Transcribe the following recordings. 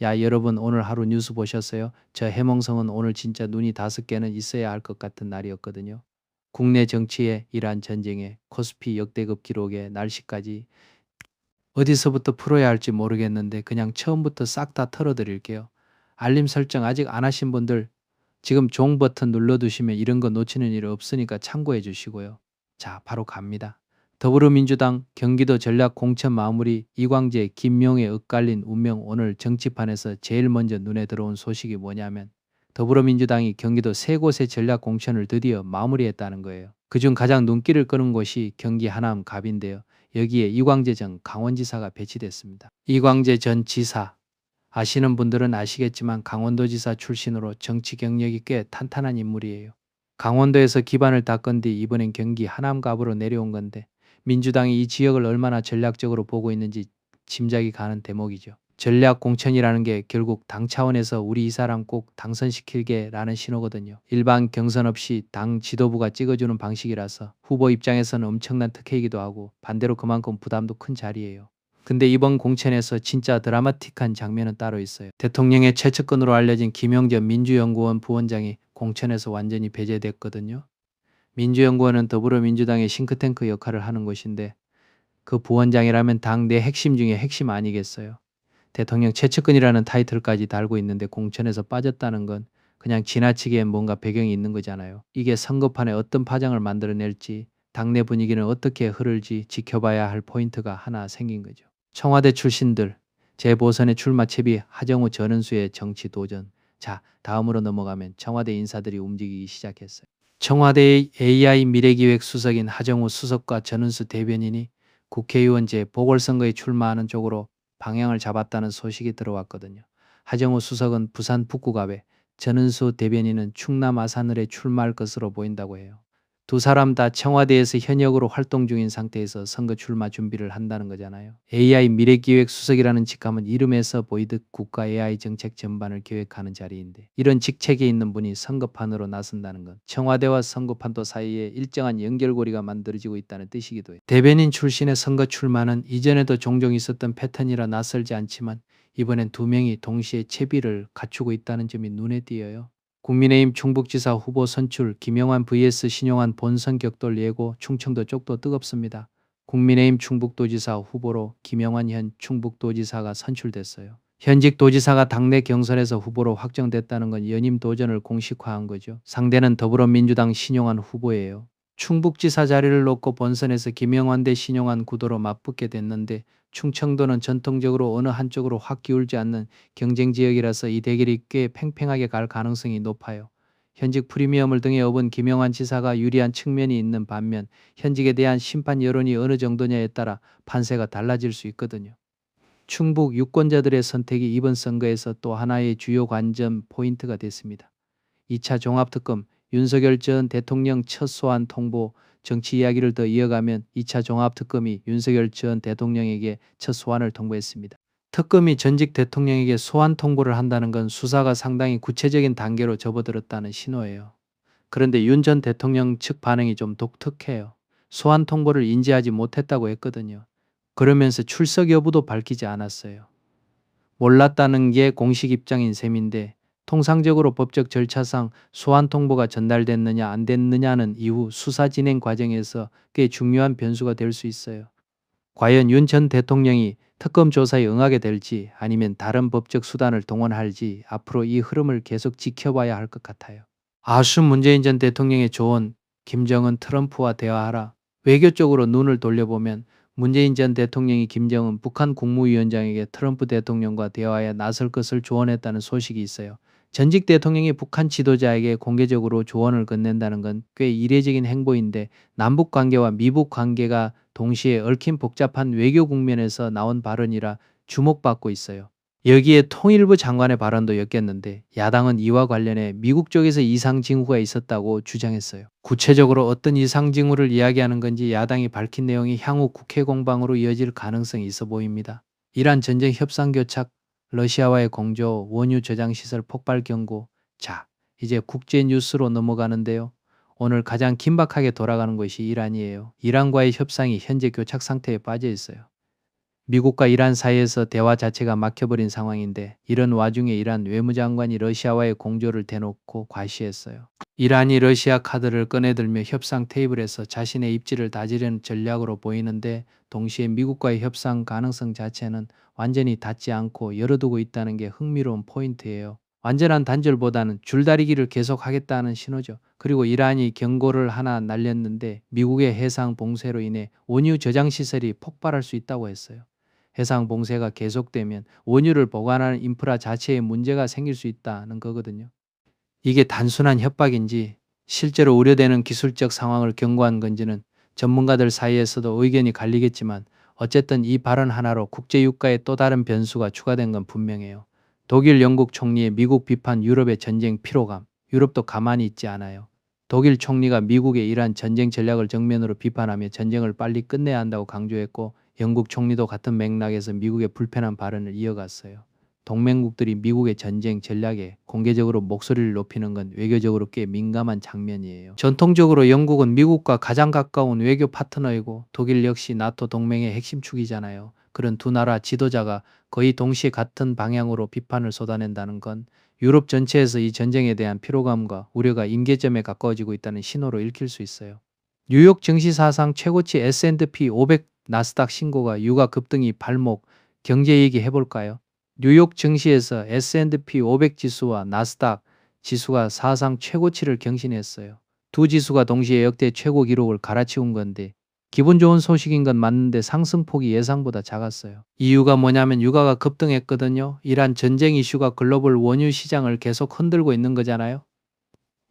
야, 여러분 오늘 하루 뉴스 보셨어요? 저 해몽성은 오늘 진짜 눈이 5개는 있어야 할 것 같은 날이었거든요. 국내 정치에, 이란 전쟁에, 코스피 역대급 기록에, 날씨까지 어디서부터 풀어야 할지 모르겠는데 그냥 처음부터 싹 다 털어드릴게요. 알림 설정 아직 안 하신 분들 지금 종 버튼 눌러두시면 이런 거 놓치는 일 없으니까 참고해 주시고요. 자, 바로 갑니다. 더불어민주당 경기도 전략 공천 마무리, 이광재, 김용에 엇갈린 운명. 오늘 정치판에서 제일 먼저 눈에 들어온 소식이 뭐냐면 더불어민주당이 경기도 세 곳의 전략 공천을 드디어 마무리했다는 거예요. 그중 가장 눈길을 끄는 곳이 경기 하남 갑인데요. 여기에 이광재 전 강원지사가 배치됐습니다. 이광재 전 지사, 아시는 분들은 아시겠지만 강원도지사 출신으로 정치 경력이 꽤 탄탄한 인물이에요. 강원도에서 기반을 닦은 뒤 이번엔 경기 하남갑으로 내려온 건데 민주당이 이 지역을 얼마나 전략적으로 보고 있는지 짐작이 가는 대목이죠. 전략 공천이라는 게 결국 당 차원에서 우리 이 사람 꼭 당선시킬게라는 신호거든요. 일반 경선 없이 당 지도부가 찍어주는 방식이라서 후보 입장에서는 엄청난 특혜이기도 하고 반대로 그만큼 부담도 큰 자리예요. 근데 이번 공천에서 진짜 드라마틱한 장면은 따로 있어요. 대통령의 최측근으로 알려진 김영전 민주연구원 부원장이 공천에서 완전히 배제됐거든요. 민주연구원은 더불어민주당의 싱크탱크 역할을 하는 곳인데 그 부원장이라면 당 내 핵심 중에 핵심 아니겠어요. 대통령 최측근이라는 타이틀까지 달고 있는데 공천에서 빠졌다는 건 그냥 지나치게 뭔가 배경이 있는 거잖아요. 이게 선거판에 어떤 파장을 만들어낼지, 당내 분위기는 어떻게 흐를지 지켜봐야 할 포인트가 하나 생긴 거죠. 청와대 출신들, 재보선에 출마 채비 하정우 전은수의 정치 도전. 자, 다음으로 넘어가면 청와대 인사들이 움직이기 시작했어요. 청와대의 AI 미래기획 수석인 하정우 수석과 전은수 대변인이 국회의원 재보궐선거에 출마하는 쪽으로 방향을 잡았다는 소식이 들어왔거든요. 하정우 수석은 부산 북구갑에, 전은수 대변인은 충남 아산을에 출마할 것으로 보인다고 해요. 두 사람 다 청와대에서 현역으로 활동 중인 상태에서 선거 출마 준비를 한다는 거잖아요. AI 미래기획 수석이라는 직함은 이름에서 보이듯 국가 AI 정책 전반을 계획하는 자리인데 이런 직책에 있는 분이 선거판으로 나선다는 건 청와대와 선거판도 사이에 일정한 연결고리가 만들어지고 있다는 뜻이기도 해요. 대변인 출신의 선거 출마는 이전에도 종종 있었던 패턴이라 낯설지 않지만 이번엔 두 명이 동시에 채비를 갖추고 있다는 점이 눈에 띄어요. 국민의힘 충북지사 후보 선출 김영환 vs 신용환 본선 격돌 예고. 충청도 쪽도 뜨겁습니다. 국민의힘 충북도지사 후보로 김영환 현 충북도지사가 선출됐어요. 현직 도지사가 당내 경선에서 후보로 확정됐다는 건 연임 도전을 공식화한 거죠. 상대는 더불어민주당 신용환 후보예요. 충북지사 자리를 놓고 본선에서 김영환 대 신용환 구도로 맞붙게 됐는데 충청도는 전통적으로 어느 한쪽으로 확 기울지 않는 경쟁 지역이라서 이 대결이 꽤 팽팽하게 갈 가능성이 높아요. 현직 프리미엄을 등에 업은 김영환 지사가 유리한 측면이 있는 반면 현직에 대한 심판 여론이 어느 정도냐에 따라 판세가 달라질 수 있거든요. 충북 유권자들의 선택이 이번 선거에서 또 하나의 주요 관전 포인트가 됐습니다. 2차 종합특검, 윤석열 전 대통령 첫 소환 통보. 정치 이야기를 더 이어가면 2차 종합특검이 윤석열 전 대통령에게 첫 소환을 통보했습니다. 특검이 전직 대통령에게 소환 통보를 한다는 건 수사가 상당히 구체적인 단계로 접어들었다는 신호예요. 그런데 윤 전 대통령 측 반응이 좀 독특해요. 소환 통보를 인지하지 못했다고 했거든요. 그러면서 출석 여부도 밝히지 않았어요. 몰랐다는 게 공식 입장인 셈인데 통상적으로 법적 절차상 소환 통보가 전달됐느냐 안 됐느냐는 이후 수사 진행 과정에서 꽤 중요한 변수가 될 수 있어요. 과연 윤 전 대통령이 특검 조사에 응하게 될지 아니면 다른 법적 수단을 동원할지 앞으로 이 흐름을 계속 지켜봐야 할 것 같아요. 아수 문재인 전 대통령의 조언, 김정은 트럼프와 대화하라. 외교 쪽으로 눈을 돌려보면 문재인 전 대통령이 김정은 북한 국무위원장에게 트럼프 대통령과 대화에 나설 것을 조언했다는 소식이 있어요. 전직 대통령이 북한 지도자에게 공개적으로 조언을 건넨다는 건 꽤 이례적인 행보인데 남북 관계와 미북 관계가 동시에 얽힌 복잡한 외교 국면에서 나온 발언이라 주목받고 있어요. 여기에 통일부 장관의 발언도 엮였는데 야당은 이와 관련해 미국 쪽에서 이상 징후가 있었다고 주장했어요. 구체적으로 어떤 이상 징후를 이야기하는 건지 야당이 밝힌 내용이 향후 국회 공방으로 이어질 가능성이 있어 보입니다. 이란 전쟁 협상 교착, 러시아와의 공조, 원유 저장 시설 폭발 경고. 자, 이제 국제 뉴스로 넘어가는데요. 오늘 가장 긴박하게 돌아가는 것이 이란이에요. 이란과의 협상이 현재 교착 상태에 빠져 있어요. 미국과 이란 사이에서 대화 자체가 막혀버린 상황인데 이런 와중에 이란 외무장관이 러시아와의 공조를 대놓고 과시했어요. 이란이 러시아 카드를 꺼내들며 협상 테이블에서 자신의 입지를 다지려는 전략으로 보이는데 동시에 미국과의 협상 가능성 자체는 완전히 닫지 않고 열어두고 있다는 게 흥미로운 포인트예요. 완전한 단절보다는 줄다리기를 계속하겠다는 신호죠. 그리고 이란이 경고를 하나 날렸는데 미국의 해상 봉쇄로 인해 원유 저장 시설이 폭발할 수 있다고 했어요. 해상 봉쇄가 계속되면 원유를 보관하는 인프라 자체에 문제가 생길 수 있다는 거거든요. 이게 단순한 협박인지 실제로 우려되는 기술적 상황을 경고한 건지는 전문가들 사이에서도 의견이 갈리겠지만 어쨌든 이 발언 하나로 국제유가에 또 다른 변수가 추가된 건 분명해요. 독일, 영국 총리의 미국 비판, 유럽의 전쟁 피로감. 유럽도 가만히 있지 않아요. 독일 총리가 미국의 이란 전쟁 전략을 정면으로 비판하며 전쟁을 빨리 끝내야 한다고 강조했고 영국 총리도 같은 맥락에서 미국의 불편한 발언을 이어갔어요. 동맹국들이 미국의 전쟁 전략에 공개적으로 목소리를 높이는 건 외교적으로 꽤 민감한 장면이에요. 전통적으로 영국은 미국과 가장 가까운 외교 파트너이고 독일 역시 나토 동맹의 핵심 축이잖아요. 그런 두 나라 지도자가 거의 동시에 같은 방향으로 비판을 쏟아낸다는 건 유럽 전체에서 이 전쟁에 대한 피로감과 우려가 임계점에 가까워지고 있다는 신호로 읽힐 수 있어요. 뉴욕 증시 사상 최고치 S&P 500 나스닥 신고가 유가 급등이 발목, 경제 얘기 해볼까요? 뉴욕 증시에서 S&P 500 지수와 나스닥 지수가 사상 최고치를 경신했어요. 두 지수가 동시에 역대 최고 기록을 갈아치운 건데 기분 좋은 소식인 건 맞는데 상승폭이 예상보다 작았어요. 이유가 뭐냐면 유가가 급등했거든요. 이란 전쟁 이슈가 글로벌 원유 시장을 계속 흔들고 있는 거잖아요.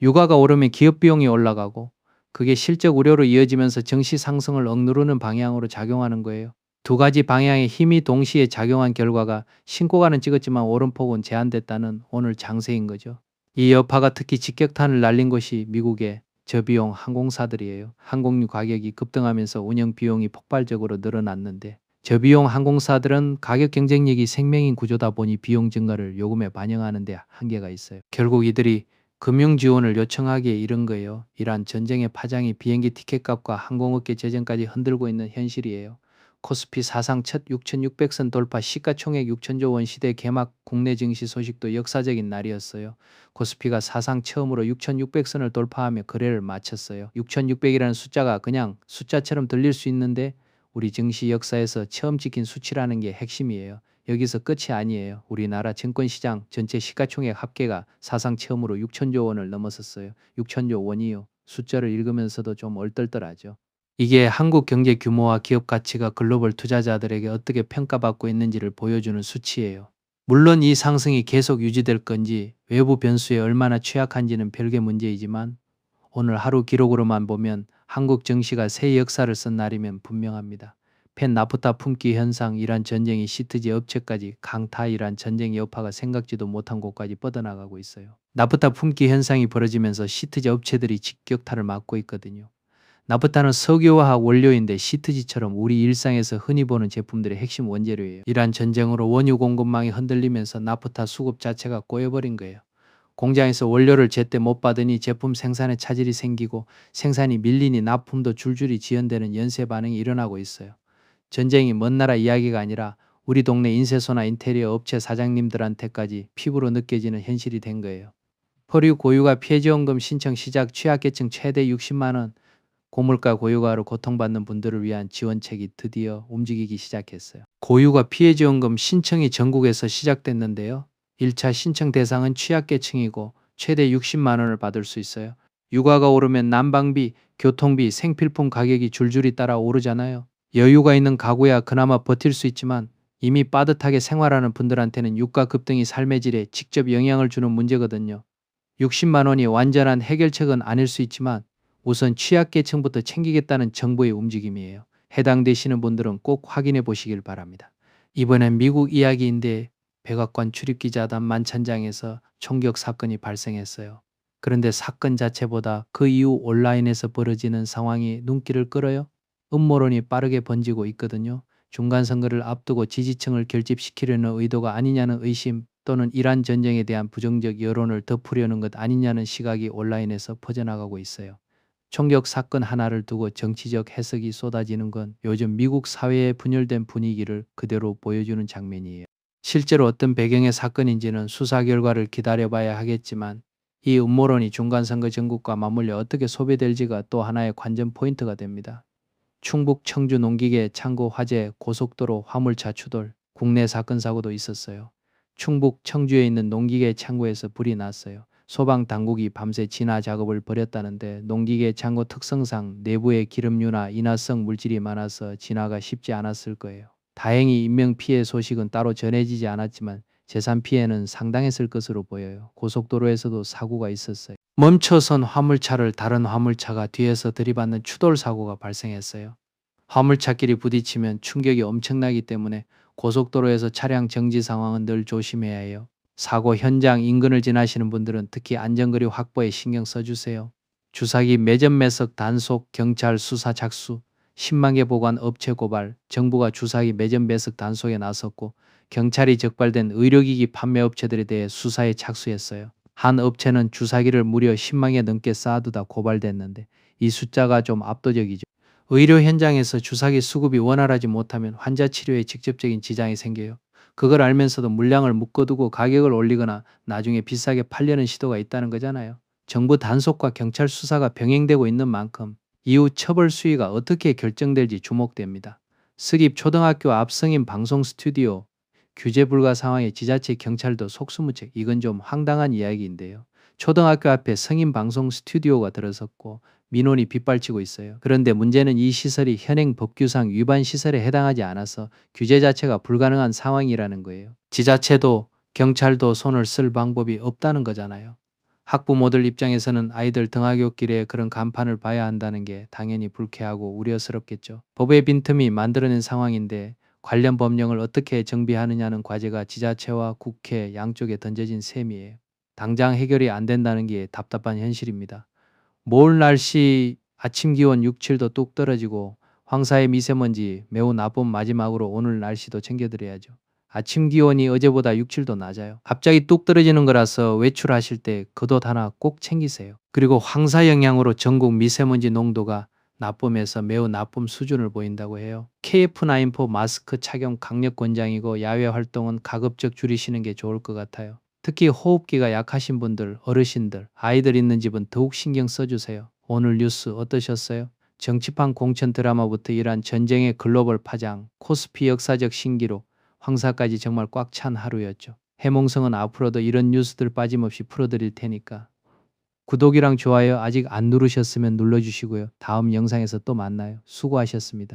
유가가 오르면 기업 비용이 올라가고 그게 실적 우려로 이어지면서 증시 상승을 억누르는 방향으로 작용하는 거예요. 두 가지 방향의 힘이 동시에 작용한 결과가 신고가는 찍었지만 오름폭은 제한됐다는 오늘 장세인 거죠. 이 여파가 특히 직격탄을 날린 것이 미국의 저비용 항공사들이에요. 항공유 가격이 급등하면서 운영 비용이 폭발적으로 늘어났는데 저비용 항공사들은 가격 경쟁력이 생명인 구조다 보니 비용 증가를 요금에 반영하는 데 한계가 있어요. 결국 이들이 금융 지원을 요청하기에 이른 거예요. 이란 전쟁의 파장이 비행기 티켓값과 항공업계 재정까지 흔들고 있는 현실이에요. 코스피 사상 첫 6,600선 돌파, 시가총액 6천조 원 시대 개막, 국내 증시 소식도 역사적인 날이었어요. 코스피가 사상 처음으로 6,600선을 돌파하며 거래를 마쳤어요. 6,600이라는 숫자가 그냥 숫자처럼 들릴 수 있는데 우리 증시 역사에서 처음 찍힌 수치라는 게 핵심이에요. 여기서 끝이 아니에요. 우리나라 증권시장 전체 시가총액 합계가 사상 처음으로 6천조 원을 넘어섰어요. 6천조 원이요. 숫자를 읽으면서도 좀 얼떨떨하죠. 이게 한국 경제 규모와 기업 가치가 글로벌 투자자들에게 어떻게 평가받고 있는지를 보여주는 수치예요. 물론 이 상승이 계속 유지될 건지 외부 변수에 얼마나 취약한지는 별개 문제이지만 오늘 하루 기록으로만 보면 한국 증시가 새 역사를 쓴 날이면 분명합니다. 펜 나프타 품귀 현상, 이란 전쟁이 시트지 업체까지 강타, 이란 전쟁 여파가 생각지도 못한 곳까지 뻗어나가고 있어요. 나프타 품귀 현상이 벌어지면서 시트지 업체들이 직격탄을 맞고 있거든요. 나프타는 석유화학 원료인데 시트지처럼 우리 일상에서 흔히 보는 제품들의 핵심 원재료예요. 이란 전쟁으로 원유 공급망이 흔들리면서 나프타 수급 자체가 꼬여버린 거예요. 공장에서 원료를 제때 못 받으니 제품 생산에 차질이 생기고 생산이 밀리니 납품도 줄줄이 지연되는 연쇄 반응이 일어나고 있어요. 전쟁이 먼 나라 이야기가 아니라 우리 동네 인쇄소나 인테리어 업체 사장님들한테까지 피부로 느껴지는 현실이 된 거예요. 포류 고유가 피해지원금 신청 시작, 취약계층 최대 60만 원, 고물가 고유가로 고통받는 분들을 위한 지원책이 드디어 움직이기 시작했어요. 고유가 피해지원금 신청이 전국에서 시작됐는데요. 1차 신청 대상은 취약계층이고 최대 60만 원을 받을 수 있어요. 유가가 오르면 난방비, 교통비, 생필품 가격이 줄줄이 따라 오르잖아요. 여유가 있는 가구야 그나마 버틸 수 있지만 이미 빠듯하게 생활하는 분들한테는 유가 급등이 삶의 질에 직접 영향을 주는 문제거든요. 60만 원이 완전한 해결책은 아닐 수 있지만 우선 취약계층부터 챙기겠다는 정부의 움직임이에요. 해당되시는 분들은 꼭 확인해 보시길 바랍니다. 이번엔 미국 이야기인데 백악관 출입기자단 만찬장에서 총격 사건이 발생했어요. 그런데 사건 자체보다 그 이후 온라인에서 벌어지는 상황이 눈길을 끌어요. 음모론이 빠르게 번지고 있거든요. 중간선거를 앞두고 지지층을 결집시키려는 의도가 아니냐는 의심, 또는 이란 전쟁에 대한 부정적 여론을 덮으려는 것 아니냐는 시각이 온라인에서 퍼져나가고 있어요. 총격 사건 하나를 두고 정치적 해석이 쏟아지는 건 요즘 미국 사회의 분열된 분위기를 그대로 보여주는 장면이에요. 실제로 어떤 배경의 사건인지는 수사 결과를 기다려봐야 하겠지만 이 음모론이 중간선거 전국과 맞물려 어떻게 소비될지가 또 하나의 관전 포인트가 됩니다. 충북 청주 농기계 창고 화재, 고속도로 화물차 추돌, 국내 사건 사고도 있었어요. 충북 청주에 있는 농기계 창고에서 불이 났어요. 소방 당국이 밤새 진화 작업을 벌였다는데 농기계 창고 특성상 내부에 기름류나 인화성 물질이 많아서 진화가 쉽지 않았을 거예요. 다행히 인명피해 소식은 따로 전해지지 않았지만 재산 피해는 상당했을 것으로 보여요. 고속도로에서도 사고가 있었어요. 멈춰선 화물차를 다른 화물차가 뒤에서 들이받는 추돌 사고가 발생했어요. 화물차끼리 부딪히면 충격이 엄청나기 때문에 고속도로에서 차량 정지 상황은 늘 조심해야 해요. 사고 현장 인근을 지나시는 분들은 특히 안전거리 확보에 신경 써주세요. 주사기 매점 매석 단속 경찰 수사 착수 10만 개 보관 업체 고발 정부가 주사기 매점 매석 단속에 나섰고 경찰이 적발된 의료기기 판매 업체들에 대해 수사에 착수했어요. 한 업체는 주사기를 무려 10만 개 넘게 쌓아두다 고발됐는데 이 숫자가 좀 압도적이죠. 의료 현장에서 주사기 수급이 원활하지 못하면 환자 치료에 직접적인 지장이 생겨요. 그걸 알면서도 물량을 묶어두고 가격을 올리거나 나중에 비싸게 팔려는 시도가 있다는 거잖아요. 정부 단속과 경찰 수사가 병행되고 있는 만큼 이후 처벌 수위가 어떻게 결정될지 주목됩니다. 스립 초등학교 앞 성인 방송 스튜디오 규제 불가 상황에 지자체 경찰도 속수무책 이건 좀 황당한 이야기인데요. 초등학교 앞에 성인 방송 스튜디오가 들어섰고 민원이 빗발치고 있어요. 그런데 문제는 이 시설이 현행 법규상 위반 시설에 해당하지 않아서 규제 자체가 불가능한 상황이라는 거예요. 지자체도 경찰도 손을 쓸 방법이 없다는 거잖아요. 학부모들 입장에서는 아이들 등하굣길에 그런 간판을 봐야 한다는 게 당연히 불쾌하고 우려스럽겠죠. 법의 빈틈이 만들어낸 상황인데 관련 법령을 어떻게 정비하느냐는 과제가 지자체와 국회 양쪽에 던져진 셈이에요. 당장 해결이 안 된다는 게 답답한 현실입니다. 모을 날씨 아침 기온 6, 7도 뚝 떨어지고 황사의 미세먼지 매우 나쁜 마지막으로 오늘 날씨도 챙겨드려야죠. 아침 기온이 어제보다 6, 7도 낮아요. 갑자기 뚝 떨어지는 거라서 외출하실 때 겉옷 하나 꼭 챙기세요. 그리고 황사 영향으로 전국 미세먼지 농도가 나쁨에서 매우 나쁨 수준을 보인다고 해요. KF94 마스크 착용 강력 권장이고 야외 활동은 가급적 줄이시는 게 좋을 것 같아요. 특히 호흡기가 약하신 분들, 어르신들, 아이들 있는 집은 더욱 신경 써주세요. 오늘 뉴스 어떠셨어요? 정치판 공천 드라마부터 이란 전쟁의 글로벌 파장, 코스피 역사적 신기록, 황사까지 정말 꽉 찬 하루였죠. 해몽성은 앞으로도 이런 뉴스들 빠짐없이 풀어드릴 테니까 구독이랑 좋아요 아직 안 누르셨으면 눌러주시고요. 다음 영상에서 또 만나요. 수고하셨습니다.